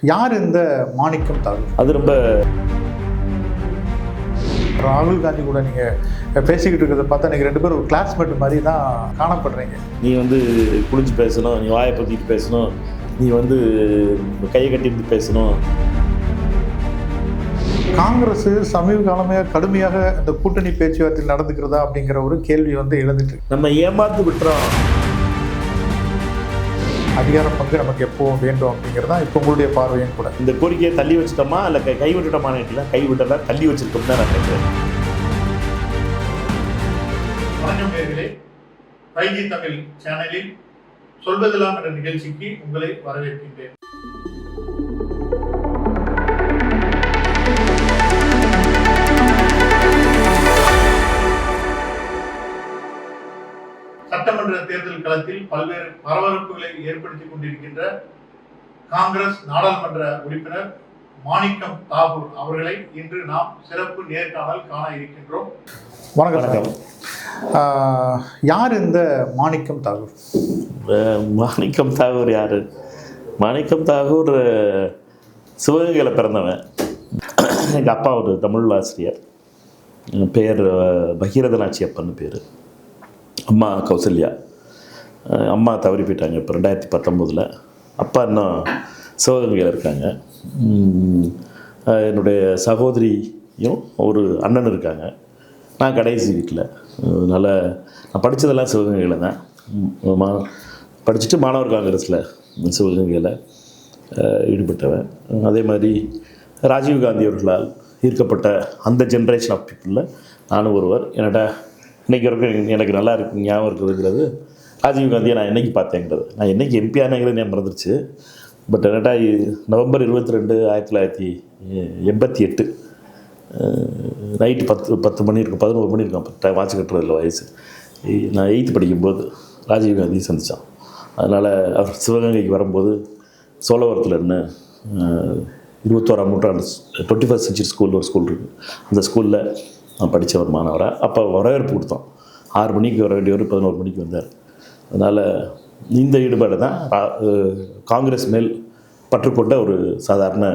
யார் இந்த மாணிக்கம் தாகூர்? அது ரொம்ப ராகுல் காந்தி கூட நீங்கள் பேசிக்கிட்டு இருக்கிறத பார்த்தா நீங்கள் ரெண்டு பேரும் ஒரு கிளாஸ்மேட் மாதிரி தான் காணப்படுறீங்க. நீ குளிச்சு பேசணும், நீ வாயை பற்றிட்டு பேசணும், நீ கையை கட்டிட்டு பேசணும். காங்கிரஸ் சமீப காலமாக கடுமையாக இந்த கூட்டணி பேச்சுவார்த்தை நடந்துக்கிறதா அப்படிங்கிற ஒரு கேள்வி எழுந்துட்டு நம்ம ஏமாத்து விட்டுறோம். அதிகார பங்கு நமக்கு எப்போ வேண்டும் அப்படிங்கிறதா இப்போ உங்களுடைய பார்வையும் கூட. இந்த கோரிக்கையை தள்ளி வச்சுட்டோமா இல்லை கை விட்டுட்டோமான்னு கேட்டீங்களா? கை விட்டதா தள்ளி வச்சிருக்கோம் தான் நான் நினைக்கிறேன். வணக்கம் நேயர்களே, வைகை தமிழ் சேனலில் சொல்வதெல்லாம் என்ற நிகழ்ச்சிக்கு உங்களை வரவேற்கின்றேன். சட்டமன்ற தேர்தல் களத்தில் பல்வேறு பரபரப்புகளை ஏற்படுத்திக் கொண்டிருக்கின்ற காங்கிரஸ் நாடாளுமன்ற உறுப்பினர் மாணிக்கம் தாகூர் அவர்களை இன்று நாம் சிறப்பு நேர்காணல் காண இருக்கின்றோம். வணக்கம். யார் இந்த மாணிக்கம் தாகூர்? மாணிக்கம் தாகூர் யாரு? மாணிக்கம் தாகூர் சிவகங்கையில் பிறந்தவன். எங்கள் அப்பா ஒரு தமிழ் ஆசிரியர். பேர் பகீரதனாச்சி அப்பன்னு பேர். அம்மா கௌசல்யா. அம்மா தவறி போயிட்டாங்க இப்போ 2019. அப்பா இன்னும் சிவகங்கையில் இருக்காங்க. என்னுடைய சகோதரியும் ஒரு அண்ணன் இருக்காங்க. நான் கடைசி வீட்டில். அதனால் நான் படித்ததெல்லாம் சிவகங்கையில் தான். படிச்சுட்டு மாணவர் காங்கிரஸில் சிவகங்கையில் ஈடுபட்டவன். அதே மாதிரி ராஜீவ்காந்தி அவர்களால் ஈர்க்கப்பட்ட அந்த ஜென்ரேஷன் ஆஃப் பீப்புளில் நானும் ஒருவர். என்னடா இன்றைக்கி வரைக்கும் எனக்கு நல்லா இருக்கு ஞாபகம் இருக்குதுங்கிறது ராஜீவ்காந்தியை நான் என்றைக்கு பார்த்தேங்கிறது. நான் என்றைக்கு எம்பி ஆனேங்கிறது ஞாபகம் மறந்துருச்சு. பட் என்னடா நவம்பர் 22, 1988 நைட்டு 10 மணி இருக்கும், 11 மணி இருக்கும். வாட்ச் கட்டுறதில்ல வயசு. நான் 8th படிக்கும்போது ராஜீவ்காந்தி சந்தித்தான். அதனால் அவர் சிவகங்கைக்கு வரும்போது சோழவரத்தில் இருந்து 21ஆம் நூற்றாண்டு 21st century ஸ்கூல் ஒரு ஸ்கூல் இருக்குது. அந்த ஸ்கூலில் நான் படித்த ஒரு மாணவராக அப்போ வரவேற்பு கொடுத்தோம். 6 மணிக்கு வர வேண்டியவர் 11 மணிக்கு வந்தார். அதனால் இந்த ஈடுபாடு தான் காங்கிரஸ் மேல் பற்றுக்கொண்ட ஒரு சாதாரண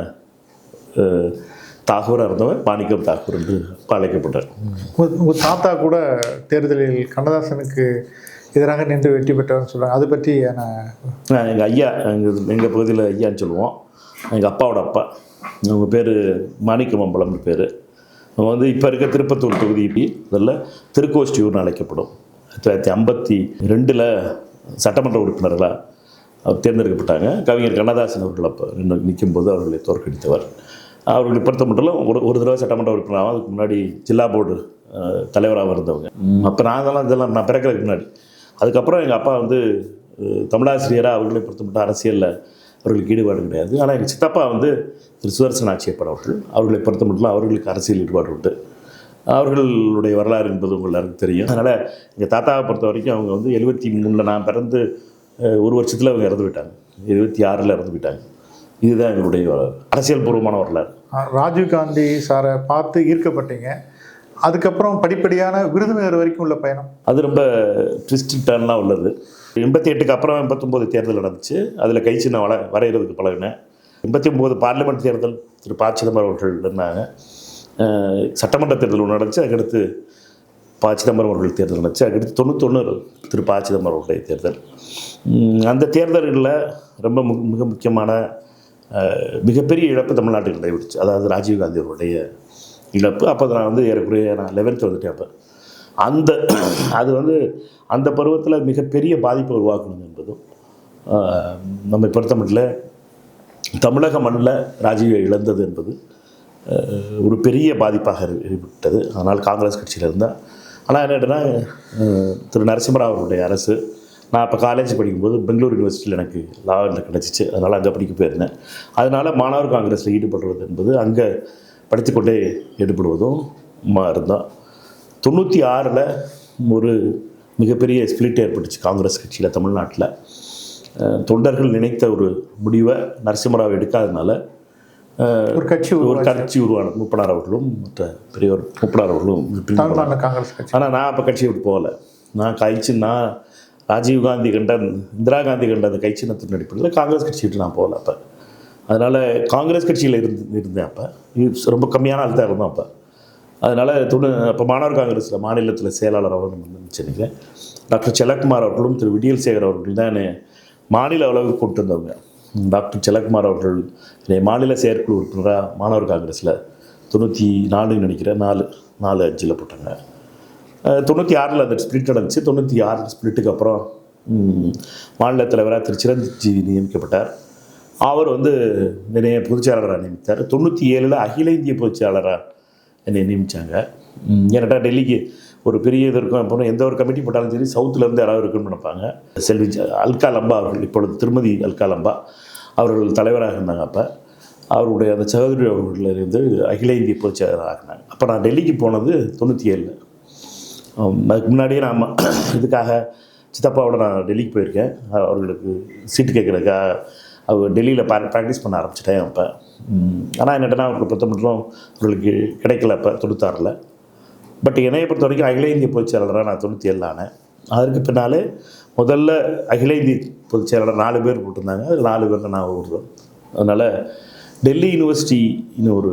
தாகூராக இருந்தவர் மாணிக்கம் தாகூர் என்று அழைக்கப்பட்டார். உங்கள் தாத்தா கூட தேர்தலில் கண்ணதாசனுக்கு எதிராக நின்று வெற்றி பெற்றவர்னு சொல்கிறாங்க. அதை பற்றி எங்கள் ஐயா, எங்கள் பகுதியில் ஐயான்னு சொல்லுவோம். எங்கள் அப்பாவோட அப்பா, அவங்க பேர் மாணிக்கமம்பலம்னு பேர். அவங்க இப்போ இருக்க திருப்பத்தூர் தொகுதி அதில் திருக்கோஷ்டியூர்னு அழைக்கப்படும். 1952 சட்டமன்ற உறுப்பினர்களாக அவர் தேர்ந்தெடுக்கப்பட்டாங்க. கவிஞர் கண்ணதாசன் அவர்கள் அப்போ நிற்கும்போது அவர்களை தோற்கடித்தவர். அவர்களை பொறுத்த மட்டும் ஒரு தடவை சட்டமன்ற உறுப்பினராக, அதுக்கு முன்னாடி ஜில்லா போர்டு தலைவராக இருந்தவங்க. அப்போ இதெல்லாம் நான் பிறக்கிறதுக்கு முன்னாடி. அதுக்கப்புறம் எங்கள் அப்பா தமிழாசிரியராக அவர்களை பொறுத்த மட்டும் அரசியலில் அவர்களுக்கு ஈடுபாடு கிடையாது. ஆனால் எங்கள் சித்தப்பா திரு சுதர்சன் ஆட்சியப்பன் அவர்களை பொறுத்த மட்டும் அவர்களுக்கு அரசியல் ஈடுபாடு உண்டு. அவர்களுடைய வரலாறு என்பது எல்லாருக்கும் தெரியும். அதனால் எங்கள் தாத்தாவை பொறுத்த வரைக்கும் அவங்க 73 நான் பிறந்து ஒரு வருஷத்தில் அவங்க இறந்து விட்டாங்க. 76 இறந்து விட்டாங்க. இதுதான் எங்களுடைய அரசியல் பூர்வமான வரலாறு. ராஜீவ்காந்தி சாரை பார்த்து ஈர்க்கப்பட்டீங்க. அதுக்கப்புறம் படிப்படியான விருதுநகர் வரைக்கும் உள்ள பயணம் அது ரொம்ப ட்விஸ்ட் டர்ன்லாம் உள்ளது. 88க்கு அப்புறம் 89 தேர்தல் நடந்துச்சு. அதில் கை சின்ன வரைகிறதுக்கு பழகினேன். 89 பார்லிமெண்ட் தேர்தல் திரு ப. சிதம்பரம் அவர்கள் இருந்தாங்க. சட்டமன்ற தேர்தல் ஒன்று நடந்துச்சு. அதுக்கடுத்து ப. சிதம்பரம் அவர்கள் தேர்தல் நடந்துச்சு. அதுக்கடுத்து 91 திரு ப. சிதம்பரம் அவர்களுடைய தேர்தல். அந்த தேர்தல்களில் ரொம்ப மிக முக்கியமான மிகப்பெரிய இழப்பு தமிழ்நாட்டுக்கு நடைபெற்றுச்சு. அதாவது ராஜீவ்காந்தி அவருடைய இழப்பு. அப்போ நான் ஏறக்குறைய 11th வந்துட்டேன். அப்போ அது அந்த பருவத்தில் மிகப்பெரிய பாதிப்பை உருவாக்கணும் என்பதும் நம்மை பொறுத்த மட்டும் தமிழக மண்ணில் ராஜீவை இழந்தது என்பது ஒரு பெரிய பாதிப்பாக ஏற்பட்டது. அதனால் காங்கிரஸ் கட்சியில் இருந்தால். ஆனால் என்னென்னா திரு நரசிம்மராவ் அவருடைய அரசு, நான் இப்போ காலேஜ் படிக்கும்போது பெங்களூர் யூனிவர்சிட்டியில் எனக்கு லாவில் கிடச்சிச்சு. அதனால் அங்கே படிக்க போயிருந்தேன். அதனால் மாணவர் காங்கிரஸில் ஈடுபடுறது என்பது அங்கே படித்துக்கொண்டே ஈடுபடுவதும் இருந்தோம். 96 ஒரு மிகப்பெரிய ஸ்பிளிட் ஏற்பட்டுச்சு காங்கிரஸ் கட்சியில் தமிழ்நாட்டில். தொண்டர்கள் நினைத்த ஒரு முடிவை நரசிம்மராவ் எடுக்காதனால ஒரு கட்சி உருவான மூப்பனார் அவர்களும் மற்ற பெரியவர் மூப்பனார் அவர்களும். ஆனால் நான் அப்போ கட்சியை விட்டு போகலை. நான் ராஜீவ்காந்தி கண்ட, இந்திரா காந்தி கண்ட அந்த கை சின்னத்தின் அடிப்படையில் காங்கிரஸ் கட்சி விட்டு நான் போகலை. அப்போ அதனால் காங்கிரஸ் கட்சியில் இருந்தேன் அப்போ. ரொம்ப கம்மியான ஆள் தான் இருந்தோம் அப்போ. அதனால் அப்போ மாணவர் காங்கிரஸில் மாநிலத்தில் செயலாளராக நினைக்கிறேன். டாக்டர் செல்லக்குமார் அவர்களும் திரு விடியல் சேகர் அவர்கள் தான் என்னை மாநில அளவுக்கு கொண்டு வந்தவங்க. டாக்டர் செல்லக்குமார் அவர்கள் என்னை மாநில செயற்குழு உறுப்பினராக மாணவர் காங்கிரஸில் 94 நினைக்கிறேன் 4-5 போட்டாங்க. 96 அந்த ஸ்பிளிட் நடந்துச்சு. 96 ஸ்பிளிட்டுக்கு அப்புறம் மாநில தலைவராக திரு சிரஞ்சீவி நியமிக்கப்பட்டார். அவர் என்னைய பொதுச்செயலாளராக நியமித்தார். 97 அகில இந்திய பொதுச்செயலாளராக என்னை நியமித்தாங்க. ஏன்னாட்டா டெல்லிக்கு ஒரு பெரிய இது இருக்கும். அப்புறம் எந்த ஒரு கமிட்டி போட்டாலும் சரி சவுத்துலேருந்து யாராவது இருக்குன்னு நினைப்பாங்க. செல்வி அல்கா லம்பா அவர்கள், இப்பொழுது திருமதி அல்கா லம்பா அவர்கள் தலைவராக இருந்தாங்க. அப்போ அவருடைய அந்த சகோதரி அவர்களிருந்து அகில இந்திய பொதுச்செயலாளராக இருந்தாங்க. அப்போ நான் டெல்லிக்கு போனது 97. அதுக்கு முன்னாடியே நான் இதுக்காக சித்தப்பாவோட நான் டெல்லிக்கு போயிருக்கேன். அவர்களுக்கு சீட்டு கேட்குறதுக்காக அவர் டெல்லியில் ப்ராக்டிஸ் பண்ண ஆரம்பிச்சிட்டேன் அப்போ. ஆனால் என்னட்டனா அவருக்கு பொறுத்த மட்டும் அவர்களுக்கு கிடைக்கல அப்போ 96. பட் என்னையை பொறுத்த வரைக்கும் அகில இந்திய பொதுச்செயலாளராக நான் 97 ஆனேன். அதற்கு பின்னாலே முதல்ல அகில இந்திய பொதுச்செயலாளர் 4 பேர் போட்டிருந்தாங்க. அது 4 பேரில் நான் ஒருவர். அதனால் டெல்லி யூனிவர்சிட்டி ஒரு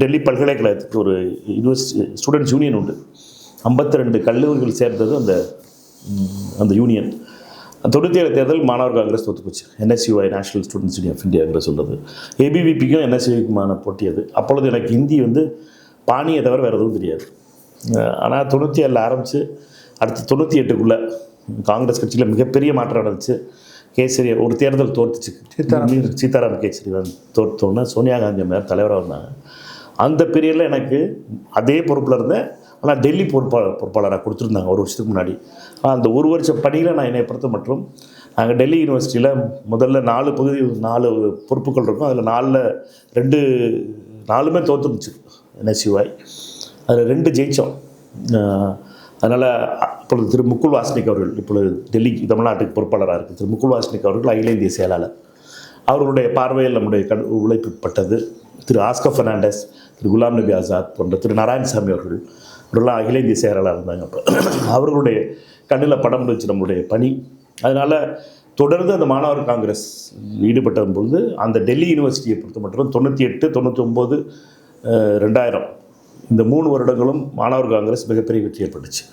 டெல்லி பல்கலைக்கழகத்துக்கு ஒரு யூனிவர்சிட்டி ஸ்டூடெண்ட்ஸ் யூனியன் உண்டு. 52 கல்லூரிகள் சேர்ந்தது அந்த யூனியன். 97 தேர்தல் மாணவர் காங்கிரஸ் தோற்று போச்சு. NSUI national students union of இந்தியாங்கிற சொல்கிறது. ABVPக்கும் NSUIக்குமான போட்டி அது. அப்பொழுது எனக்கு ஹிந்தி பாணியை தவிர வேறு எதுவும் தெரியாது. ஆனால் 97 ஆரம்பித்து அடுத்து 98க்குள்ளே காங்கிரஸ் கட்சியில் மிகப்பெரிய மாற்றம் நடந்துச்சு. கேசரி ஒரு தேர்தல் தோற்றுச்சு. சீதாராம் கேசரி தோற்றோன்னே சோனியா காந்தி அம்மையார் தலைவராக இருந்தாங்க. அந்த பீரியடில் எனக்கு அதே பொறுப்பில் இருந்தேன். ஆனால் டெல்லி பொறுப்பாளராக கொடுத்துருந்தாங்க ஒரு வருஷத்துக்கு முன்னாடி. அந்த ஒரு வருஷ பணியில் நான் என்னை பொறுத்த மற்றும் நாங்கள் டெல்லி யூனிவர்சிட்டியில் முதல்ல 4 பொறுப்புகள் இருக்கும். அதில் 4மே தோற்றுருந்துச்சு NSUI. அதில் 2 ஜெயித்தோம். அதனால் இப்பொழுது திரு முகுல் வாஸ்னிக் அவர்கள் இப்பொழுது டெல்லிக்கு தமிழ்நாட்டுக்கு பொறுப்பாளராக இருக்குது. திரு முகுல் வாஸ்னிக் அவர்கள் அகில இந்திய செயலாளர். அவர்களுடைய பார்வையில் நம்முடைய உழைப்புப்பட்டது. திரு ஆஸ்கர் ஃபெர்னாண்டஸ், திரு குலாம் நபி ஆசாத் போன்ற திரு நாராயணசாமி அவர்கள்லாம் அகில இந்திய செயலாளராக இருந்தாங்க. அப்போ அவர்களுடைய கண்ணில் படம் இருந்துச்சு நம்மளுடைய பணி. அதனால் தொடர்ந்து அந்த மாணவர் காங்கிரஸ் ஈடுபட்ட பொழுது அந்த டெல்லி யூனிவர்சிட்டியை பொறுத்த மட்டும் 98, 99, 2000 இந்த 3 வருடங்களும் மாணவர் காங்கிரஸ் மிகப்பெரிய வெற்றி ஏற்பட்டுச்சு.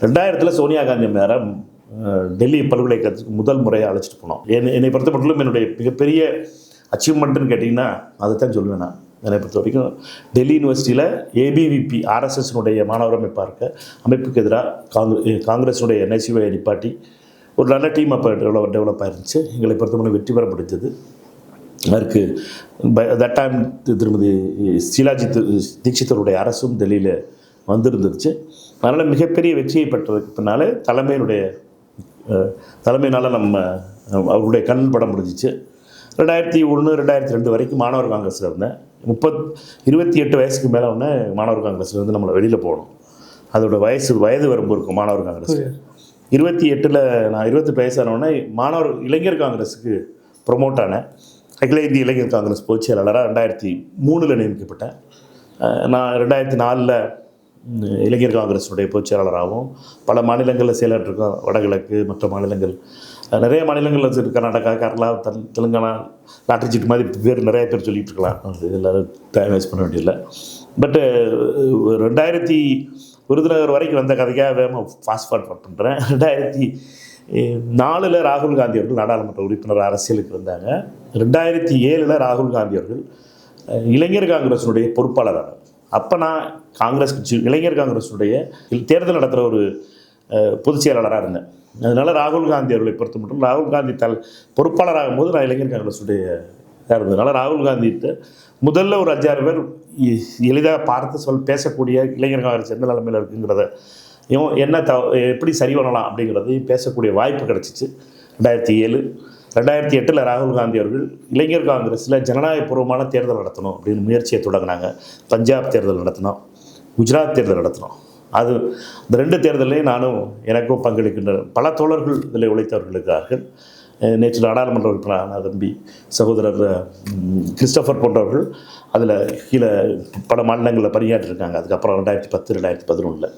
2000 சோனியா காந்தி அம்மையாரை டெல்லி பல்கலைக்கழகத்துக்கு முதல் முறையாக அழைச்சிட்டு போனோம். என்னை பொறுத்த மட்டும் என்னுடைய மிகப்பெரிய அச்சீவ்மெண்ட்டுன்னு கேட்டிங்கன்னா அதை தான் சொல்லுவேன் நான். என்னை பொறுத்த வரைக்கும் டெல்லி யூனிவர்சிட்டியில் ABVP RSSனுடைய மாணவர் அமைப்புக்கு எதிராக காங்கிரஸுடைய NSUI நிப்பாட்டி ஒரு நல்ல டீம் அப்போ டெவலப் ஆயிருந்துச்சு. எங்களை பொறுத்தவரை வெற்றி பெற முடிஞ்சது. அதற்கு தட் டைம் திருமதி ஷீலாஜி தீட்சிதருடைய அரசும் டெல்லியில் வந்திருந்துச்சு. அதனால் மிகப்பெரிய வெற்றியை பெற்றதுக்கு பின்னால் தலைமையினால் அவருடைய கண் படம் முடிஞ்சிச்சு. 2001, 2002 வரைக்கும் மாணவர் காங்கிரஸில் இருந்தேன். 28 வயசுக்கு மேலே ஒன்று மாணவர் காங்கிரஸ்லேருந்து நம்மளை வெளியில் போகணும். அதோட வயது வரம்பு இருக்கும் மாணவர் காங்கிரஸ். 28 நான் 28 வயசானோடனே இளைஞர் காங்கிரஸுக்கு ப்ரொமோட் ஆனேன். அகில இந்திய இளைஞர் காங்கிரஸ் பொதுச் செயலாளராக 2003 நியமிக்கப்பட்டேன். நான் 2004 இளைஞர் காங்கிரஸுடைய பொதுச் செயலாளராகவும் பல மாநிலங்களில் செயலாற்றிருக்கோம். வடகிழக்கு மற்ற மாநிலங்கள் நிறைய மாநிலங்களில் கர்நாடகா, கேரளா, தெலுங்கானா, லாட்டரி மாதிரி பேர் நிறைய பேர் சொல்லிகிட்டு இருக்கலாம். அது எல்லோரும் டைம் வேஸ்ட் பண்ண வேண்டியதில்லை. பட்டு 2000 விருதுநகர் வரைக்கும் வந்த கதைக்காக வேகமாக ஃபாஸ்ட் ஃபார்வர்ட் பண்ணுறேன். 2004 ராகுல் காந்தி அவர்கள் நாடாளுமன்ற உறுப்பினர் அரசியலுக்கு இருந்தாங்க. 2007 ராகுல் காந்தி அவர்கள் இளைஞர் காங்கிரஸுடைய பொறுப்பாளராக. அப்போ நான் காங்கிரஸ் கட்சி இளைஞர் காங்கிரஸுடைய தேர்தல் நடத்துகிற ஒரு பொதுச் செயலாளராக இருந்தேன். அதனால் ராகுல் காந்தி அவர்களை பொறுத்த மட்டும் ராகுல் காந்தி பொறுப்பாளராகும் போது நான் இளைஞர் காங்கிரஸுடைய இருந்ததுனால ராகுல் காந்திகிட்ட முதல்ல ஒரு 5-6 பேர் எளிதாக பார்த்து பேசக்கூடிய இளைஞர் காங்கிரஸ் எந்த நிலைமையில் இருக்குங்கிறத எப்படி சரி பண்ணலாம் அப்படிங்கிறதையும் பேசக்கூடிய வாய்ப்பு கிடச்சிச்சு. 2007, 2008 ராகுல் காந்தி அவர்கள் இளைஞர் காங்கிரஸில் ஜனநாயகபூர்வமான தேர்தல் நடத்தணும் அப்படின்னு முயற்சியை தொடங்கினாங்க. பஞ்சாப் தேர்தல் நடத்தினோம், குஜராத் தேர்தல் நடத்தினோம். அது இந்த 2 தேர்தலையும் நானும் எனக்கும் பங்களிக்கின்ற பல தோழர்கள் இதில் உழைத்தவர்களுக்காக நேற்று நாடாளுமன்ற உறுப்பினரான தம்பி சகோதரர் கிறிஸ்டோஃபர் போன்றவர்கள் அதில் கீழே பல மாநிலங்களில் பணியாற்றிருக்காங்க. அதுக்கப்புறம் 2010, 2011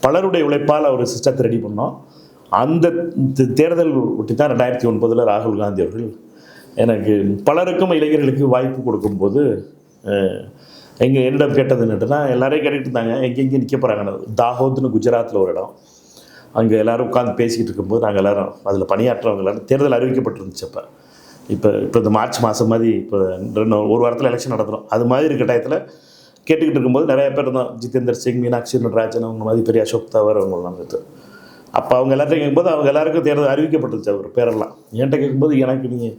பலருடைய உழைப்பால் ஒரு சிஸ்டத்தை ரெடி பண்ணோம். அந்த தேர்தல் ஒட்டி தான் 2009 ராகுல் காந்தி அவர்கள் எனக்கு பலருக்கும் இளைஞர்களுக்கு வாய்ப்பு கொடுக்கும்போது என்னிடம் கேட்டது என்னட்டுனா எல்லாரையும் கேட்டுட்டு இருந்தாங்க எங்கெங்கே நிற்க போகிறாங்கன்னு. தாஹோத்னு குஜராத்தில் ஒரு இடம், அங்கே எல்லோரும் உட்காந்து பேசிக்கிட்டு இருக்கும்போது நாங்கள் எல்லோரும் அதில் பணியாற்றவங்க எல்லோரும் தேர்தல் அறிவிக்கப்பட்டிருந்துச்சு. இப்போ இந்த மார்ச் மாதம் மாதிரி இப்போ ஒரு வாரத்தில் எலெக்ஷன் நடத்துகிறோம். அது மாதிரி இருக்க டயத்தில் கேட்டுக்கிட்டு இருக்கும்போது நிறைய பேர் இருந்தோம். ஜிதேந்தர் சிங், மீனாட்சி நடராஜன், அவங்க மாதிரி பெரிய அசோக் தவர் அவங்களாம் வந்துட்டு. அப்போ அவங்க எல்லாத்தையும் கேட்கும்போது அவங்க எல்லாருக்கும் தேர்தல் அறிவிக்கப்பட்டுருச்சு அவர் பேரெல்லாம். என்கிட்ட கேட்கும்போது எனக்கு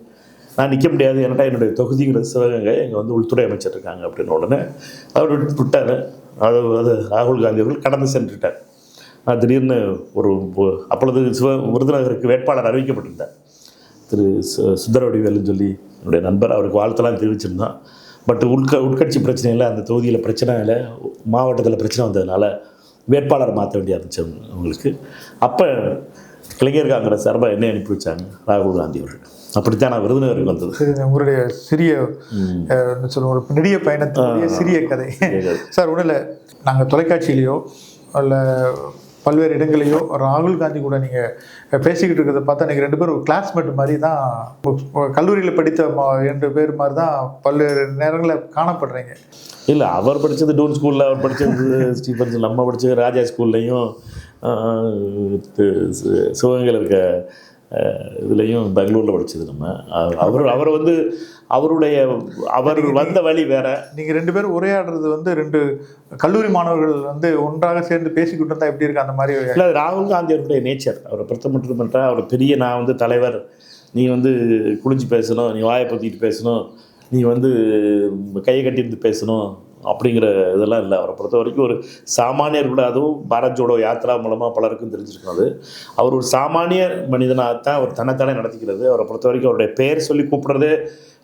நான் நிற்க முடியாது, ஏன்டா என்னுடைய தொகுதிங்கிறது சிவகங்கை, இங்கே வந்து உள்துறை அமைச்சர் இருக்காங்க அப்படின்னு உடனே அவர் விட்டார். அது ராகுல் காந்தி அவர்கள் கடந்து சென்றுட்டார். நான் திடீர்னு அப்பொழுது விருதுநகருக்கு வேட்பாளர் அறிவிக்கப்பட்டிருந்தார் திரு சுந்தரவடிவேலுன்னு சொல்லி என்னுடைய நண்பர். அவருக்கு வாழ்த்தெல்லாம் தெரிவிச்சிருந்தான். பட் உட்கட்சி பிரச்சனையில் அந்த தொகுதியில் பிரச்சனை இல்லை, மாவட்டத்தில் பிரச்சனை வந்ததுனால வேட்பாளர் மாற்ற வேண்டியா இருந்துச்சு அவங்களுக்கு. அப்போ இளைஞர் காங்கிரஸ் சார்பாக என்ன அனுப்பி வச்சாங்க ராகுல் காந்தி அவர்கள். அப்படித்தான் நான் விருதுநகருக்கு வந்தது. உங்களுடைய சிறிய ஒரு நெடிய பயணத்தினுடைய சிறிய கதை சார். ஒன்றும் இல்லை, நாங்கள் தொலைக்காட்சியிலையோ இல்லை பல்வேறு இடங்களையோ ராகுல் காந்தி கூட நீங்கள் பேசிக்கிட்டு இருக்கிறத பார்த்தா நீங்கள் 2 பேரும் ஒரு கிளாஸ்மேட் மாதிரி தான், கல்லூரியில் படித்த 2 பேர் மாதிரி தான் பல்வேறு நேரங்களில் காணப்படுறீங்க. இல்லை, அவர் படித்தது டூன் ஸ்கூலில், அவர் படித்தது ஸ்டீஃபன்ஸ், நம்ம படித்தது ராஜா ஸ்கூல்லையும், சிவகங்கையில் இருக்க இதுலேயும் பெங்களூரில் படித்தது நம்ம. அவர் வந்து அவர் வந்த வழி வேற. நீங்கள் 2 பேரும் உரையாடுறது வந்து 2 கல்லூரி மாணவர்கள் வந்து ஒன்றாக சேர்ந்து பேசிக்கிட்டு இருந்தால் எப்படி இருக்கு அந்த மாதிரி? இல்லை, ராகுல் காந்தி அவருடைய நேச்சர், அவரை பொறுத்த மட்டும் பண்ணுறா அவர் பெரிய நான் வந்து தலைவர், நீ வந்து குளிச்சு பேசணும், நீ வாயை பற்றிட்டு பேசணும், நீ வந்து கையை கட்டிட்டு பேசணும் அப்படிங்கிற இதெல்லாம் இல்லை. அவரை பொறுத்த வரைக்கும் ஒரு சாமானியர் கூட, அதுவும் பாரத் ஜோடோ யாத்திரா மூலமாக பலருக்கும் தெரிஞ்சிருக்கும். அது அவர் ஒரு சாமானிய மனிதனாகத்தான் அவர் தன்னைத்தானே நடத்திக்கிறது. அவரை பொறுத்த வரைக்கும் அவருடைய பெயர் சொல்லி கூப்பிட்றதே,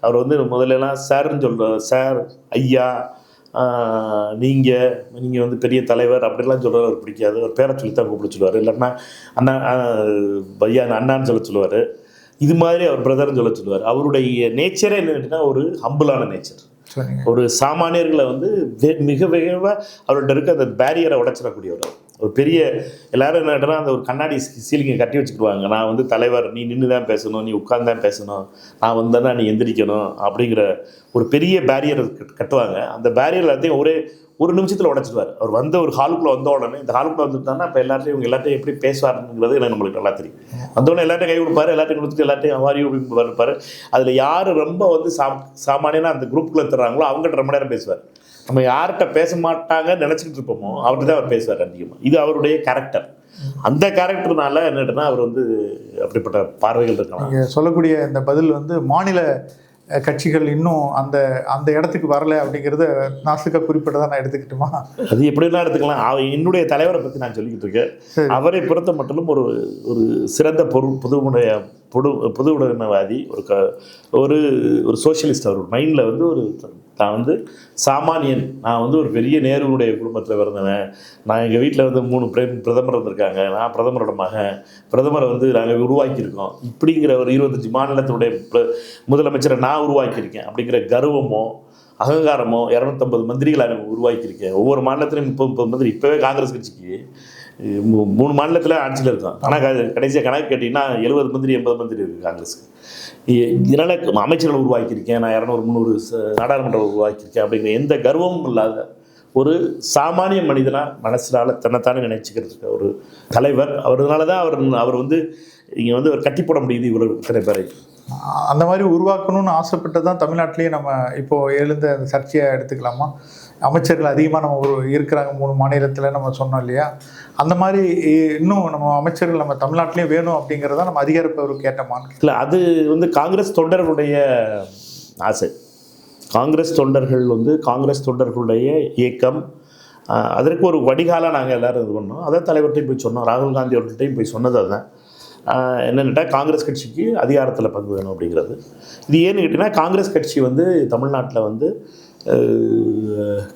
அவர் வந்து முதல்லலாம் சார்ன்னு சொல்கிறார், சார், ஐயா, நீங்கள் வந்து பெரிய தலைவர் அப்படிலாம் சொல்கிறது அவர் பிடிக்காது. அவர் பேரை சொல்லித்தான் கூப்பிட சொல்லுவார். இல்லைன்னா அண்ணா, ஐயா அண்ணான்னு சொல்லுவார். இது மாதிரி அவர் பிரதர்ன்னு சொல்லுவார். அவருடைய நேச்சரே என்னன்னா ஒரு ஹம்பிளான நேச்சர். ஒரு சாமானியர்களை வந்து மிக விரைவாக அவர்கிட்ட இருக்க அந்த பேரியரை உடைச்சிடக்கூடியவர். ஒரு பெரிய எல்லாரும் என்னன்னா அந்த ஒரு கண்ணாடி சீலிங்கை கட்டி வச்சுக்கிடுவாங்க. நான் வந்து தலைவர், நீ நின்று தான் பேசணும், நீ உட்கார்ந்து தான் பேசணும், நான் வந்தேன்னா நீ எந்திரிக்கணும் அப்படிங்கிற ஒரு பெரிய பேரியர் கட்டுவாங்க. அந்த பேரியர் எல்லாத்தையும் ஒரு நிமிஷத்தில் உடைச்சிடுவார். அவர் வந்து ஒரு ஹாலுக்குள்ளே வந்த உடனே, இந்த ஹாலுக்குள்ளே வந்துட்டாங்கன்னா இப்போ எல்லாத்தையும் இவங்க எல்லாத்தையும் எப்படி பேசுவாருங்கிறது எனக்கு நம்மளுக்கு நல்லா தெரியும். வந்தோடனே எல்லாத்தையும் கை கொடுப்பாரு, எல்லாத்தையும் கொடுத்துட்டு எல்லாத்தையும் அவாரியும் அப்படின்னு இருப்பார். அதில் யார் ரொம்ப வந்து சாமானியனா அந்த குரூப்புக்குள்ளே தர்றாங்களோ அவங்ககிட்ட ரொம்ப நேரம் பேசுவார். நம்ம யார்கிட்ட பேச மாட்டாங்கன்னு நினச்சிக்கிட்டு இருப்போமோ அவர்கிட்ட தான் அவர் பேசுவார் அதிகமாக. இது அவருடைய கேரக்டர். அந்த கேரக்டர்னால என்னட்டுன்னா அவர் வந்து அப்படிப்பட்ட பார்வைகள் இருக்கலாம். நீங்கள் சொல்லக்கூடிய இந்த பதில் வந்து மாநில கட்சிகள் இன்னும் அந்த இடத்துக்கு வரல அப்படிங்கிறத நாசுக்காக குறிப்பிட்டதான் நான் எடுத்துக்கிட்டுமா? அது எப்படிலாம் எடுத்துக்கலாம். என்னுடைய தலைவரை பற்றி நான் சொல்லிக்கிட்டு இருக்கேன். அவரை பொறுத்த மட்டும் ஒரு சிறந்த பொது உடைமைவாதி, ஒரு சோஷியலிஸ்ட். அவர் மைண்டில் வந்து நான் வந்து சாமானியன், நான் வந்து ஒரு பெரிய நேருடைய குடும்பத்தில் பிறந்தவன், நான் எங்கள் வீட்டில் வந்து 3 பிரதமர் வந்திருக்காங்க, நான் பிரதமரோட மகன், பிரதமரை வந்து நாங்கள் உருவாக்கியிருக்கோம், இப்படிங்கிற ஒரு 25 மாநிலத்தினுடைய முதலமைச்சரை நான் உருவாக்கியிருக்கேன் அப்படிங்கிற கர்வமோ அகங்காரமோ, 250 மந்திரிகளை உருவாக்கியிருக்கேன், ஒவ்வொரு மாநிலத்திலையும் 30 மந்திரி. இப்போவே காங்கிரஸ் கட்சிக்கு 3 மாநிலத்தில் ஆட்சியில் இருக்கும். ஆனால் கடைசியாக கணக்கு கேட்டிங்கன்னா 70 மந்திரி 80 மந்திரி இருக்குது காங்கிரஸுக்கு. இதனால் அமைச்சர்களை உருவாக்கியிருக்கேன், நான் 200-300 நாடாளுமன்றம் உருவாக்கியிருக்கேன் அப்படிங்கிற எந்த கர்வமும் இல்லாத ஒரு சாமானிய மனிதனாக மனசினால் தன்னைத்தானே நினைச்சிக்கிறதுக்கு ஒரு தலைவர். அவர்னால தான் அவர் வந்து இங்கே வந்து அவர் கட்டி போட முடியுது இவ்வளோ இத்தனை பேரை. அந்த மாதிரி உருவாக்கணும்னு ஆசைப்பட்டு தான் தமிழ்நாட்டிலேயே நம்ம இப்போது எழுந்த அந்த சர்ச்சையை எடுத்துக்கலாமா? அமைச்சர்கள் அதிகமாக நம்ம இருக்கிறாங்க 3 மாநிலத்தில் நம்ம சொன்னோம் இல்லையா? அந்த மாதிரி இன்னும் நம்ம அமைச்சர்கள் நம்ம தமிழ்நாட்டிலேயே வேணும் அப்படிங்கிறத நம்ம அதிகாரப்பவர் கேட்டோமான்னு இல்லை. அது வந்து காங்கிரஸ் தொண்டர்களுடைய ஆசை. காங்கிரஸ் தொண்டர்களுடைய இயக்கம். அதற்கு ஒரு வடிகாலாக நாங்கள் எல்லோரும் இது பண்ணோம். அதை தலைவர்கிட்டையும் போய் சொன்னோம், ராகுல் காந்தி அவர்கள்ட்டையும் போய் சொன்னது அதுதான். என்னென்னா காங்கிரஸ் கட்சிக்கு அதிகாரத்தில் பங்கு வேணும் அப்படிங்கிறது. இது ஏன்னு கேட்டிங்கன்னா காங்கிரஸ் கட்சி வந்து தமிழ்நாட்டில் வந்து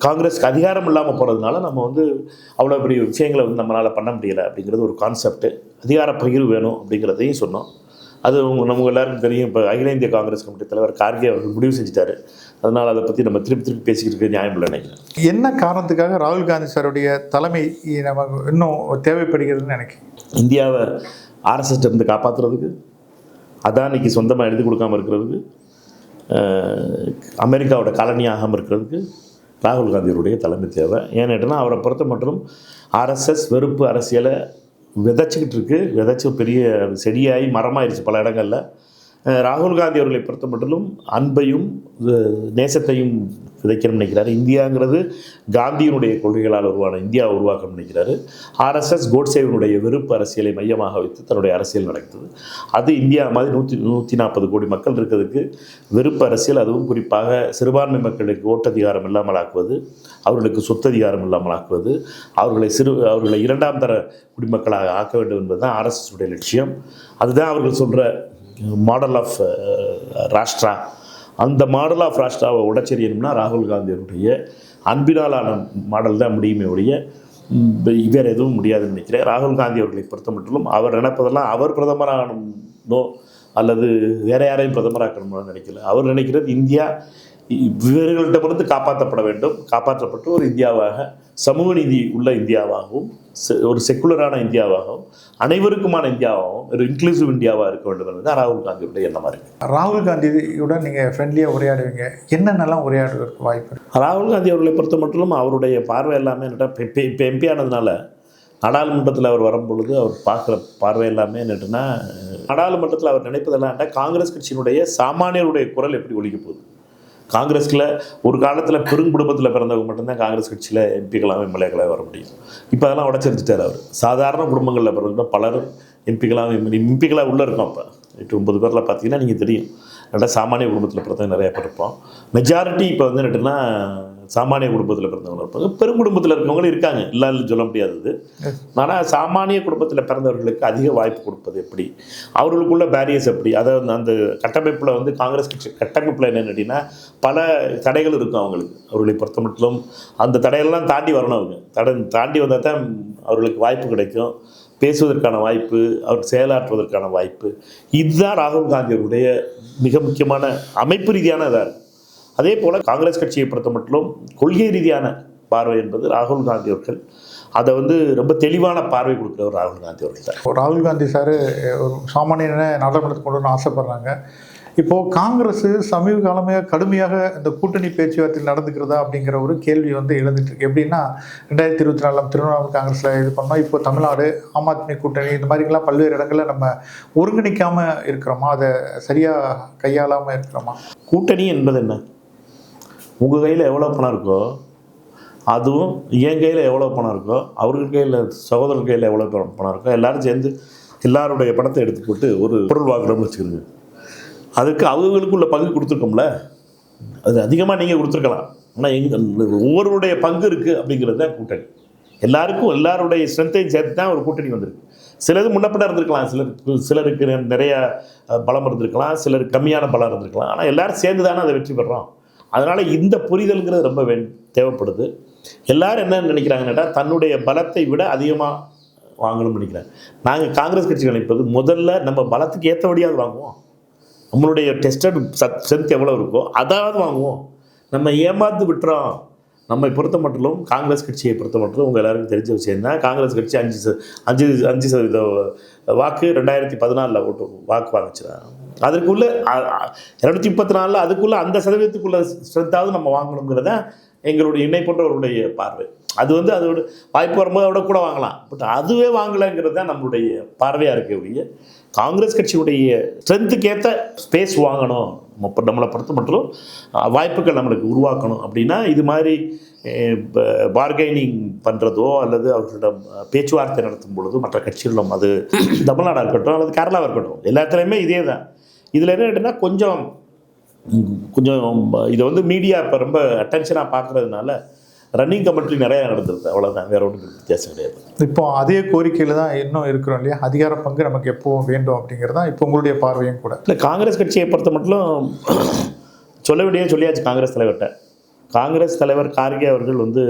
காங்கிரஸ்க்கு அதிகாரம் இல்லாமல் போகிறதுனால நம்ம வந்து அவ்வளோ பெரிய விஷயங்களை வந்து நம்மளால் பண்ண முடியலை அப்படிங்கிறது ஒரு கான்செப்ட்டு. அதிகார பகிர்வு வேணும் அப்படிங்கிறதையும் சொன்னோம். அது நமக்கு எல்லாருக்கும் தெரியும். இப்போ அகில இந்திய காங்கிரஸ் கமிட்டி தலைவர் கார்கே அவர்கள் முடிவு செஞ்சுட்டாரு. அதனால் அதை பற்றி நம்ம திருப்பி பேசிக்கிட்டு நியாயம் இல்லை நினைக்கிறேன். என்ன காரணத்துக்காக ராகுல் காந்தி சாருடைய தலைமை நமக்கு இன்னும் தேவைப்படுகிறதுன்னு நினைக்கிறேன்? இந்தியாவை ஆர்எஸ்எஸ் இருந்து காப்பாற்றுறதுக்கு, அதானிக்கு சொந்தமாக எழுதி கொடுக்காமல் இருக்கிறதுக்கு, அமெரிக்காவோட காலனி ஆகாமல் இருக்கிறதுக்கு ராகுல் காந்தியுடைய தலைமை தேவை. ஏன்னு கேட்டால் அவரை பொறுத்த மட்டும் ஆர்எஸ்எஸ் வெறுப்பு அரசியலை விதைச்சிக்கிட்டு இருக்கு. விதைச்சி பெரிய செடியாகி மரமாயிருச்சு பல இடங்களில். ராகுல் காந்தி அவர்களை பொறுத்த மட்டும் அன்பையும் நேசத்தையும் விதைக்கணும்னு நினைக்கிறாரு. இந்தியாங்கிறது காந்தியினுடைய கொள்கைகளால் உருவான இந்தியாவை உருவாக்கணும்னு நினைக்கிறாரு. ஆர்எஸ்எஸ் கோட்சேவினுடைய வெறுப்பு அரசியலை மையமாக வைத்து தன்னுடைய அரசியல் நடக்குது. அது இந்தியா மாதிரி 140 கோடி மக்கள் இருக்கிறதுக்கு வெறுப்பு அரசியல், அதுவும் குறிப்பாக சிறுபான்மை மக்களுக்கு ஓட்டதிகாரம் இல்லாமல் ஆக்குவது, அவர்களுக்கு சொத்ததிகாரம் இல்லாமல் ஆக்குவது, அவர்களை 2ஆம் தர குடிமக்களாக ஆக்க வேண்டும் என்பது தான் ஆர்எஸ்எஸுடைய லட்சியம். அதுதான் அவர்கள் சொல்கிற மாடல் ஆஃப் ராஷ்ட்ரா. அந்த மாடல் ஆஃப் ராஷ்ட்ராவை உடச்செறியணும்னா ராகுல் காந்தியுடைய அன்பினாலான மாடல் தான் முடியுமே ஒழிய வேறு எதுவும் முடியாதுன்னு நினைக்கிறேன். ராகுல் காந்தி அவர்களை பொறுத்த மட்டும் அவர் நினைப்பதெல்லாம் அவர் பிரதமராகணும்னோ அல்லது வேறு யாரையும் பிரதமராக்கணும்னு நினைக்கல. அவர் நினைக்கிறது இந்தியா இவர்களிடமிருந்து காப்பாற்றப்பட வேண்டும், காப்பாற்றப்பட்டு ஒரு இந்தியாவாக சமூக நீதி உள்ள இந்தியாவாகவும் ஒரு செக்குலரான இந்தியாவாகவும் அனைவருக்குமான இந்தியாவாகவும் ஒரு இன்க்ளூசிவ் இந்தியாவாக இருக்க வேண்டும் என்பது ராகுல் காந்தியுடைய எண்ணமாக இருக்குது. ராகுல் காந்தியுடன் நீங்கள் ஃப்ரெண்ட்லியாக உரையாடுவீங்க, என்னென்னலாம் உரையாடுவதற்கு வாய்ப்பு? ராகுல் காந்தி அவர்களை பொறுத்த மட்டும் அவருடைய பார்வை எல்லாமே இப்போ எம்பி ஆனதுனால நாடாளுமன்றத்தில் அவர் வரும்பொழுது அவர் பார்க்குற பார்வை எல்லாமே என்னட்டுன்னா, நாடாளுமன்றத்தில் அவர் நினைப்பதெல்லாம் காங்கிரஸ் கட்சியினுடைய சாமானியருடைய குரல் எப்படி ஒலிக்க போகுது. காங்கிரஸில் ஒரு காலத்தில் பெருங்குடும்பத்தில் பிறந்தவங்க மட்டும்தான் காங்கிரஸ் கட்சியில் எம்பிக்களாக எம்எல்ஏக்களாக வர முடியும். இப்போ அதெல்லாம் உடச்சிருச்சுட்டார் அவர். சாதாரண குடும்பங்களில் பிறந்த பலரும் எம்பிக்களாக உள்ளே இருக்கோம். இப்போ 8-9 பேரில் பார்த்தீங்கன்னா நீங்கள் தெரியும், நல்லா சாமானிய குடும்பத்தில் பிறந்தவங்க நிறையா பேர் இருப்போம். மெஜாரிட்டி இப்போ வந்து என்னட்டுன்னா சாமானிய குடும்பத்தில் பிறந்தவங்க இருப்பாங்க, பெருங்குடும்பத்தில் இருக்கவங்களும் இருக்காங்க, இல்லைன்னு சொல்ல முடியாதது. ஆனால் சாமானிய குடும்பத்தில் பிறந்தவர்களுக்கு அதிக வாய்ப்பு கொடுப்பது எப்படி, அவர்களுக்குள்ள பேரியர்ஸ் எப்படி, அதாவது அந்த கட்டமைப்பில் வந்து காங்கிரஸ் கட்சி கட்டமைப்பில் என்னென்னு கேட்டிங்கன்னா பல தடைகள் இருக்கும் அவங்களுக்கு. அவர்களை பொறுத்த மட்டும் அந்த தடையெல்லாம் தாண்டி வரணும். அவங்க தாண்டி வந்தால் தான் அவர்களுக்கு வாய்ப்பு கிடைக்கும், பேசுவதற்கான வாய்ப்பு, அவர் செயலாற்றுவதற்கான வாய்ப்பு. இதுதான் ராகுல் காந்தியுடைய மிக முக்கியமான அமைப்பு ரீதியான இதாக இருக்குது. அதே போல் காங்கிரஸ் கட்சியை பொறுத்த மட்டும் கொள்கை ரீதியான பார்வை என்பது ராகுல் காந்தி அவர்கள் அதை வந்து ரொம்ப தெளிவான பார்வை கொடுக்குறவர் ராகுல் காந்தி அவர்கள் தான். ராகுல் காந்தி சார் ஒரு சாமானியனை நாடாளுமன்றத்துக்கு கொண்டு வரணும்னு ஆசைப்படுறாங்க. இப்போது காங்கிரஸ் சமீப காலமாக கடுமையாக இந்த கூட்டணி பேச்சுவார்த்தையில் நடந்துக்கிறதா அப்படிங்கிற ஒரு கேள்வி வந்து எழுந்துட்டுருக்கு. எப்படின்னா 2024 திருவண்ணாமலை காங்கிரஸில் இது பண்ணோம், இப்போ தமிழ்நாடு ஆம் ஆத்மி கூட்டணி இந்த மாதிரிலாம் பல்வேறு இடங்களில் நம்ம ஒருங்கிணைக்காமல் இருக்கிறோமா, அதை சரியாக கையாளாமல் இருக்கிறோமா? கூட்டணி என்பது என்ன? உங்கள் கையில் எவ்வளோ பணம் இருக்கோ அதுவும் என் கையில் எவ்வளோ பணம் இருக்கோ அவர்கள் கையில் சகோதரர் கையில் எவ்வளோ பணம் இருக்கோ எல்லோரும் சேர்ந்து எல்லாருடைய பணத்தை எடுத்து போட்டு ஒரு பொருள் வாங்குறோம்னு வச்சுக்கிறோங்க. அதுக்கு அவங்களுக்குள்ள பங்கு கொடுத்துருக்கோம்ல, அது அதிகமாக நீங்கள் கொடுத்துருக்கலாம். ஆனால் ஒவ்வொருடைய பங்கு இருக்குது அப்படிங்கிறது தான் கூட்டணி. எல்லாருடைய ஸ்ட்ரென்த்தையும் சேர்த்து தான் ஒரு கூட்டணி வந்திருக்கு. சிலது முன்னப்பட இருந்திருக்கலாம், சிலருக்கு நிறைய பலம் இருந்திருக்கலாம், சிலருக்கு கம்மியான பலம் இருந்திருக்கலாம். ஆனால் எல்லோரும் சேர்ந்து தானே அதை வெற்றி பெறோம். அதனால் இந்த புரிதல்ங்கிறது ரொம்ப தேவைப்படுது. எல்லோரும் என்ன நினைக்கிறாங்கன்னா தன்னுடைய பலத்தை விட அதிகமாக வாங்கணும்னு நினைக்கிறாங்க. நாங்கள் காங்கிரஸ் கட்சி நினைப்பது முதல்ல நம்ம பலத்துக்கு ஏற்றபடியாவது வாங்குவோம். நம்மளுடைய டெஸ்டட் ஸ்ட்ரென்த் எவ்வளோ இருக்கோ அதாவது வாங்குவோம். நம்ம ஏமாந்து விட்டுறோம். நம்மை பொறுத்த மட்டும் காங்கிரஸ் கட்சியை பொறுத்த மட்டும் உங்கள் எல்லாருக்கும் தெரிஞ்ச விஷயம் தான். காங்கிரஸ் கட்சி 5% வாக்கு 2014 ஓட்டு வாக்கு வாங்கிச்சிடாங்க. அதற்குள்ளே 234 அதுக்குள்ளே அந்த சதவீதத்துக்குள்ள ஸ்ட்ரென்த்தாவது நம்ம வாங்கணுங்கிறத எங்களுடைய இணை போன்றவருடைய பார்வை. அது வந்து அதோட வாய்ப்பு வரும்போது அதோட கூட வாங்கலாம். பட் அதுவே வாங்கலைங்கிறது தான் நம்மளுடைய பார்வையாக இருக்கக்கூடிய காங்கிரஸ் கட்சியுடைய ஸ்ட்ரென்த்துக்கேற்ற ஸ்பேஸ் வாங்கணும். நம்மளை பொறுத்த மட்டும் வாய்ப்புகள் நம்மளுக்கு உருவாக்கணும். அப்படின்னா இது மாதிரி பார்கெனிங் பண்ணுறதோ அல்லது அவர்களிடம் பேச்சுவார்த்தை நடத்தும் பொழுது மற்ற கட்சிகளிடம், அது தமிழ்நாடாக இருக்கட்டும் அல்லது கேரளாவாக இருக்கட்டும், எல்லாத்துலேயுமே இதே தான். இதில் என்ன கேட்டிங்கன்னா கொஞ்சம் இதை வந்து மீடியா இப்போ ரொம்ப அட்டென்ஷனாக பார்க்குறதுனால ரன்னிங் கமெண்ட்ரி நிறையா நடந்துருது. அவ்வளோதான், வேறு ஒன்றும் வித்தியாசம் கிடையாது. இப்போ அதே கோரிக்கையில் தான் இன்னும் இருக்கிறோம் இல்லையா, அதிகார பங்கு நமக்கு எப்போவும் வேண்டும் அப்படிங்கிறது தான் இப்போ உங்களுடைய பார்வையும் கூட. இல்லை, காங்கிரஸ் கட்சியை பொறுத்த மட்டும் சொல்ல வேண்டிய சொல்லியாச்சு காங்கிரஸ் தலைவர்கிட்ட. காங்கிரஸ் தலைவர் கார்கே அவர்கள் வந்து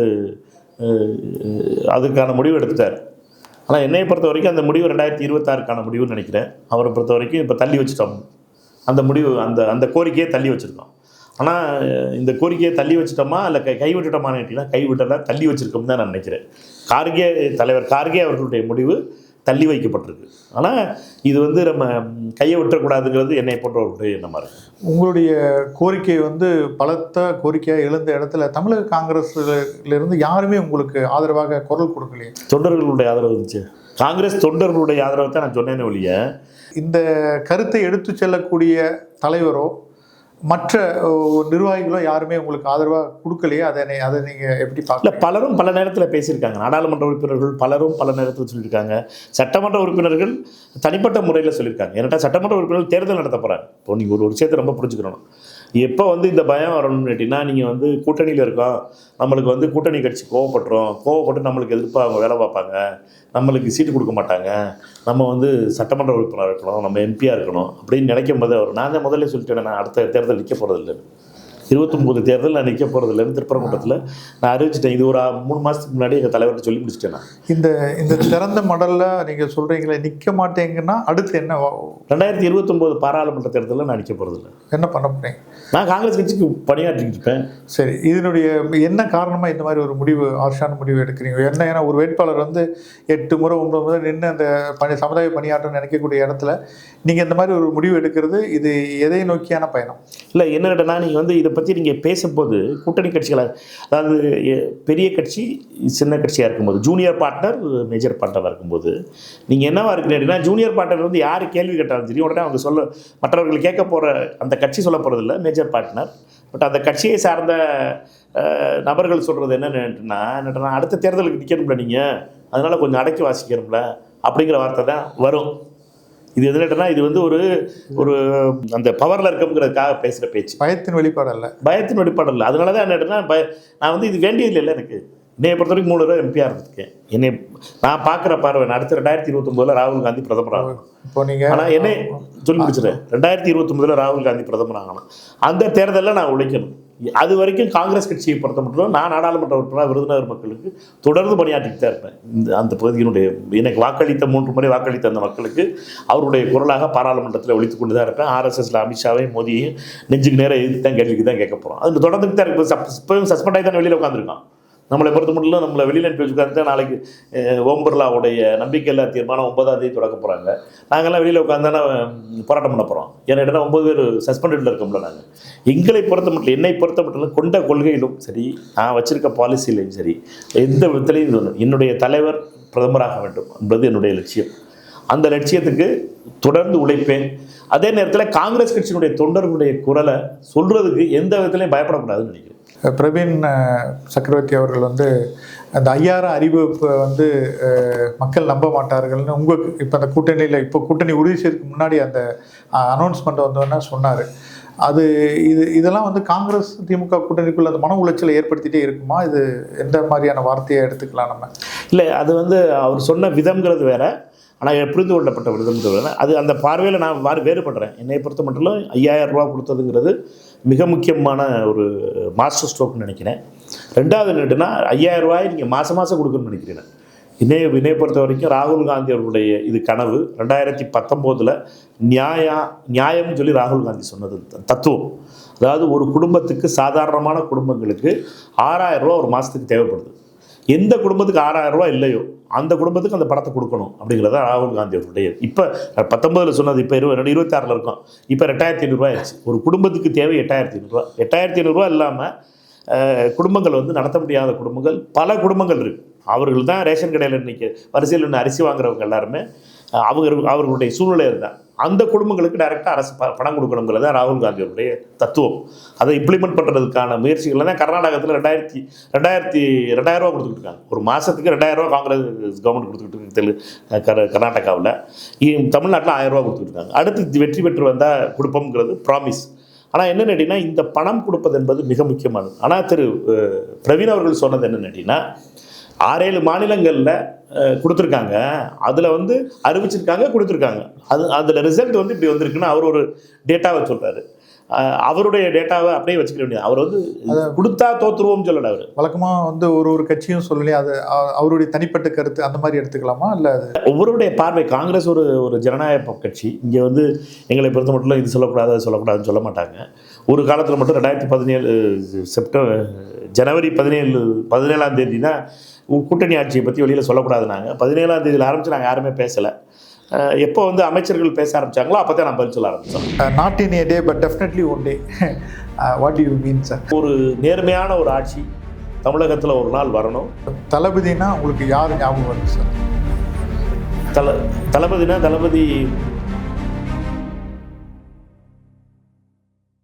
அதுக்கான முடிவு எடுத்துட்டார். ஆனால் என்னையை பொறுத்த வரைக்கும் அந்த முடிவு 2026க்கான முடிவுன்னு நினைக்கிறேன். அவரை பொறுத்த வரைக்கும் இப்போ தள்ளி வச்சுட்டோம் அந்த முடிவு, அந்த கோரிக்கையை தள்ளி வச்சுருக்கோம். ஆனால் இந்த கோரிக்கையை தள்ளி வச்சுட்டோமா இல்லை கைவிட்டுட்டோமான்னு கேட்டிங்கன்னா கைவிட்டலாம், தள்ளி வச்சுருக்கோம்னு தான் நான் நினைக்கிறேன். தலைவர் கார்கே அவர்களுடைய முடிவு தள்ளி வைக்கப்பட்டிருக்கு. ஆனால் இது வந்து நம்ம கையை விட்டுறக்கூடாதுங்கிறது என்னை போன்றவர்களுடைய எண்ணமாக இருக்குது. உங்களுடைய கோரிக்கை வந்து பலத்த கோரிக்கையாக எழுந்த இடத்துல தமிழக காங்கிரஸ்லேருந்து யாருமே உங்களுக்கு ஆதரவாக குரல் கொடுக்கலையே? தொண்டர்களுடைய ஆதரவு இருந்துச்சு. காங்கிரஸ் தொண்டர்களுடைய ஆதரவை தான் நான் சொன்னேன்னு ஒழிய, இந்த கருத்தை எடுத்து செல்லக்கூடிய தலைவரோ மற்ற நிர்வாகிகளோ யாருமே உங்களுக்கு ஆதரவாக கொடுக்கலையே. அதை நீங்கள் எப்படி பார்க்கல? பலரும் பல நேரத்தில் பேசியிருக்காங்க. நாடாளுமன்ற உறுப்பினர்கள் பலரும் பல நேரத்தில் சொல்லியிருக்காங்க. சட்டமன்ற உறுப்பினர்கள் தனிப்பட்ட முறையில் சொல்லியிருக்காங்க. ஏன்னா சட்டமன்ற உறுப்பினர்கள் தேர்தல் நடத்த போகிறாங்க. இப்போ நீங்கள் ஒரு விஷயத்தை ரொம்ப புரிஞ்சுக்கணும். எப்போ வந்து இந்த பயம் வரணும்னு கேட்டிங்கன்னா, நீங்கள் வந்து கூட்டணியில் இருக்கோம், நம்மளுக்கு வந்து கூட்டணி கட்சி கோவப்பட்டு நம்மளுக்கு எதிர்ப்பாக அவங்க வேலை பார்ப்பாங்க, நம்மளுக்கு சீட்டு கொடுக்க மாட்டாங்க, நம்ம வந்து சட்டமன்ற உறுப்பினராக இருக்கணும், நம்ம எம்பியாக இருக்கணும் அப்படின்னு நினைக்கும் போது நான் தான் முதல்ல சொல்லிட்டேன், நான் அடுத்த தேர்தல் நிற்க போகிறதில்லை. 29 தேர்தல் நான் நிற்க போகிறதில்லைன்னு திருப்பரங்குன்றத்தில் நான் அறிவிச்சிட்டேன். இது ஒரு 3 மாதத்துக்கு முன்னாடி எங்கள் தலைவர்கிட்ட சொல்லி முடிச்சிட்டேன். நான் இந்த திறந்த மடலில் நீங்கள் சொல்கிறீங்களே நிற்க மாட்டேங்கன்னா அடுத்து என்ன? 2029 பாராளுமன்ற தேர்தலில் நான் நிற்க போகிறதில்லை. என்ன பண்ண போகிறீங்க? நான் காங்கிரஸ் கட்சிக்கு பணியாற்றிட்டு இருப்பேன். சரி, இதனுடைய என்ன காரணமாக இந்த மாதிரி ஒரு முடிவு, ஆர்ஷான முடிவு எடுக்கிறீங்க? என்ன, ஏன்னா ஒரு வேட்பாளர் வந்து 8 முறை 9 முறை நின்று அந்த சமுதாய பணியாற்ற நினைக்கக்கூடிய இடத்துல நீங்கள் இந்த மாதிரி ஒரு முடிவு எடுக்கிறது, இது எதை நோக்கியான பயணம்? இல்லை, என்ன கேட்டனா, நீங்கள் வந்து இதை பற்றி நீங்கள் பேசும்போது கூட்டணி கட்சிகளை, அதாவது பெரிய கட்சி சின்ன கட்சியாக இருக்கும்போது, ஜூனியர் பார்ட்னர் மேஜர் பார்ட்னராக இருக்கும்போது நீங்கள் என்னவா இருக்குன்னு அப்படின்னா, ஜூனியர் பார்ட்னர் வந்து யார் கேள்வி கேட்டாலும் சரி உடனே அவங்க மற்றவர்கள் கேட்க போகிற அந்த கட்சி சொல்ல போகிறதில்ல மேஜர் பார்ட்னர். பட் அந்த கட்சியை சார்ந்த நபர்கள் சொல்கிறது என்னென்னா, அடுத்த தேர்தலுக்கு நிற்கணும்ல நீங்கள், அதனால் கொஞ்சம் அடக்கி வாசிக்கணும்ல அப்படிங்கிற வார்த்தை தான் வரும். இது எதுனா, இது வந்து ஒரு அந்த பவரில் இருக்கங்கிறதுக்காக பேசுகிற பேச்சு. பயத்தின் வெளிப்பாடு அல்ல. பயத்தின் வெளிப்பாடு இல்லை. அதனால தான் என்னன்னா, நான் வந்து இது வேண்டியதில்லை. இல்லை, எனக்கு என்னையை பொறுத்த வரைக்கும் 3 தடவை எம்பியாக இருந்திருக்கேன். என்னை நான் பார்க்குற பார்வை, அடுத்த 2029 ராகுல் காந்தி பிரதமர் ஆகணும். இப்போ நீங்கள் ஆனால் என்னை சொல்லி முடிச்சிடறேன், 2029 ராகுல் காந்தி பிரதமர் ஆகணும். அந்த தேர்தலில் நான் உழைக்கணும். அது வரைக்கும் காங்கிரஸ் கட்சியை பொறுத்த மட்டும் நான் நாடாளுமன்ற உறுப்பினராக விருதுநகர் மக்களுக்கு தொடர்ந்து பணியாற்றிட்டு தான் இருப்பேன். அந்த பகுதியினுடைய எனக்கு வாக்களித்த 3 முறை வாக்களித்த அந்த மக்களுக்கு அவருடைய குரலாக பாராளுமன்றத்தில் ஒழித்து கொண்டு தான் இருப்பேன். RSSல அமித்ஷாவையும் மோடியையும் நெஞ்சுக்கு நேரம் எதிர்த்து தான் கேள்விக்கு தான் கேட்க போகிறோம். அது தொடர்ந்துட்டு தான் இருக்கு. இப்போயும் சஸ்பெண்ட் ஆகி தான் வெளியில் உட்காந்துருக்கான். நம்மளை பொறுத்த மட்டும் நம்மளை வெளியில் அனுப்பி வச்சுக்காந்து நாளைக்கு ஓம் பிர்லாவுடைய நம்பிக்கையில்லா தீர்மானம் 9ஆம் தேதி தொடக்க போகிறாங்க. நாங்கள்லாம் வெளியில் உட்காந்தானே போராட்டம் பண்ண போகிறோம். ஏன்னா 9 பேர் சஸ்பெண்டடில் இருக்கோம்ல. நாங்கள் எங்களை பொறுத்த மட்டும், என்னை பொறுத்த மட்டும் கொண்ட கொள்கையிலும் சரி, நான் வச்சுருக்க பாலிசியிலையும் சரி, எந்த விதத்திலையும் என்னுடைய தலைவர் பிரதமராக வேண்டும் என்பது என்னுடைய லட்சியம். அந்த லட்சியத்துக்கு தொடர்ந்து உழைப்பேன். அதே நேரத்தில் காங்கிரஸ் கட்சியினுடைய தொண்டர்களுடைய குரலை சொல்கிறதுக்கு எந்த விதத்திலையும் பயப்படக்கூடாதுன்னு நினைக்கிறேன். பிரவீன் சக்கரவர்த்தி அவர்கள் வந்து அந்த 5000 அறிவிப்பை வந்து மக்கள் நம்ப மாட்டார்கள்னு இப்போ அந்த கூட்டணியில், இப்போ கூட்டணி உறுதி செய்யறதுக்கு முன்னாடி அந்த அனௌன்ஸ்மெண்ட் வந்தோன்னா சொன்னார். இதெல்லாம் வந்து காங்கிரஸ் திமுக கூட்டணிக்குள்ள அந்த மன உளைச்சலை ஏற்படுத்திகிட்டே இருக்குமா? இது எந்த மாதிரியான வார்த்தையை எடுத்துக்கலாம் நம்ம? இல்லை, அது வந்து அவர் சொன்ன விதம்ங்கிறது வேற, ஆனால் புரிந்து கொள்ளப்பட்ட விதம்ங்கிறது வேறு. அது அந்த பார்வையில் நான் வேறுபடுறேன். என்னை பொறுத்த மட்டும் 5000 ரூபா கொடுத்ததுங்கிறது மிக முக்கியமான ஒரு மாஸ்டர் ஸ்ட்ரோக்னு நினைக்கிறேன். 2வது என்னட்டுன்னா, 5000 ரூபாய் நீங்கள் மாதம் கொடுக்கணும்னு நினைக்கிறேன். என்னை பொறுத்த வரைக்கும் ராகுல் காந்தி அவர்களுடைய இது கனவு 2019 நியாயம்னு சொல்லி ராகுல் காந்தி சொன்னது தத்துவம். அதாவது ஒரு குடும்பத்துக்கு, சாதாரணமான குடும்பங்களுக்கு 6000 ரூபா ஒரு மாதத்துக்கு தேவைப்படுது. எந்த குடும்பத்துக்கு 6000 ரூபா இல்லையோ அந்த குடும்பத்துக்கு அந்த பணத்தை கொடுக்கணும் அப்படிங்கிறத ராகுல் காந்தி அவருடைய. இப்போ 19 சொன்னது, இப்போ 26 இருக்கும். இப்போ 2500 ரூபாய் ஆயிடுச்சு. ஒரு குடும்பத்துக்கு தேவை 8500 ரூபா. 8500 ரூபா இல்லாமல் குடும்பங்கள் வந்து நடத்த முடியாத குடும்பங்கள் பல குடும்பங்கள் இருக்குது. அவர்கள் தான் ரேஷன் கடையில் இன்றைக்கி வரிசையில் நின்று அரிசி வாங்குறவங்க எல்லாருமே அவர்களுடைய சூழ்நிலை இருந்தால் அந்த குடும்பங்களுக்கு டைரெக்டாக அரசு பணம் கொடுக்கணுங்கிறது தான் ராகுல் காந்தி அவருடைய தத்துவம். அதை இம்ப்ளிமெண்ட் பண்ணுறதுக்கான முயற்சிகள் தான் கர்நாடகத்தில் 2000 ரூபா கொடுத்துக்கிட்டு இருக்காங்க. ஒரு மாதத்துக்கு 2000 ரூபா காங்கிரஸ் கவர்மெண்ட் கொடுத்துக்கிட்டு இருக்கு கர்நாடகாவில். தமிழ்நாட்டில் 1000 ரூபா கொடுத்துக்கிட்டு இருக்காங்க. அடுத்து வெற்றி பெற்று வந்தால் கொடுப்போம்ங்கிறது ப்ராமிஸ். ஆனால் என்னென்னு கேட்டிங்கன்னா, இந்த பணம் கொடுப்பது என்பது மிக முக்கியமானது. ஆனால் திரு பிரவீன் அவர்கள் சொன்னது என்னென்னு கேட்டிங்கன்னா, 6-7 மாநிலங்களில் கொடுத்துருக்காங்க, அதில் வந்து அறிவிச்சிருக்காங்க, கொடுத்துருக்காங்க. அதில் ரிசல்ட் வந்து இப்படி வந்திருக்குன்னு அவர் ஒரு டேட்டாவை சொல்கிறாரு. அவருடைய டேட்டாவை அப்படியே வச்சுக்க வேண்டியது. அவர் வந்து கொடுத்தா தோத்துருவோம்னு சொல்லல. அவர் வழக்கமாக வந்து ஒரு கட்சியும் சொல்லலையே, அது அவருடைய தனிப்பட்ட கருத்து அந்த மாதிரி எடுத்துக்கலாமா? இல்லை அது ஒவ்வொருடைய பார்வை. காங்கிரஸ் ஒரு ஜனநாயக கட்சி. இங்கே வந்து எங்களை பொறுத்த மட்டும் இது சொல்லக்கூடாது அது சொல்லக்கூடாதுன்னு சொல்ல மாட்டாங்க. ஒரு காலத்தில் மட்டும் 2017 ஜனவரி 17ஆம் தேதி தான் கூட்டணி ஆட்சியை பற்றி வெளியில் சொல்லக்கூடாதுனாங்க. 17ஆம் தேதியில் ஆரம்பித்து நாங்கள் யாருமே பேசலை. எப்போ வந்து அமைச்சர்கள் பேச ஆரம்பித்தாங்களோ அப்போ தான் நான் பதில் சொல்ல ஆரம்பித்தோம். Not in A day but definitely one day. What you mean sir? ஒரு நேர்மையான ஒரு ஆட்சி தமிழகத்தில் ஒரு நாள் வரணும். தளபதினா உங்களுக்கு யார் ஞாபகம் வருது சார்? தளபதினா தளபதி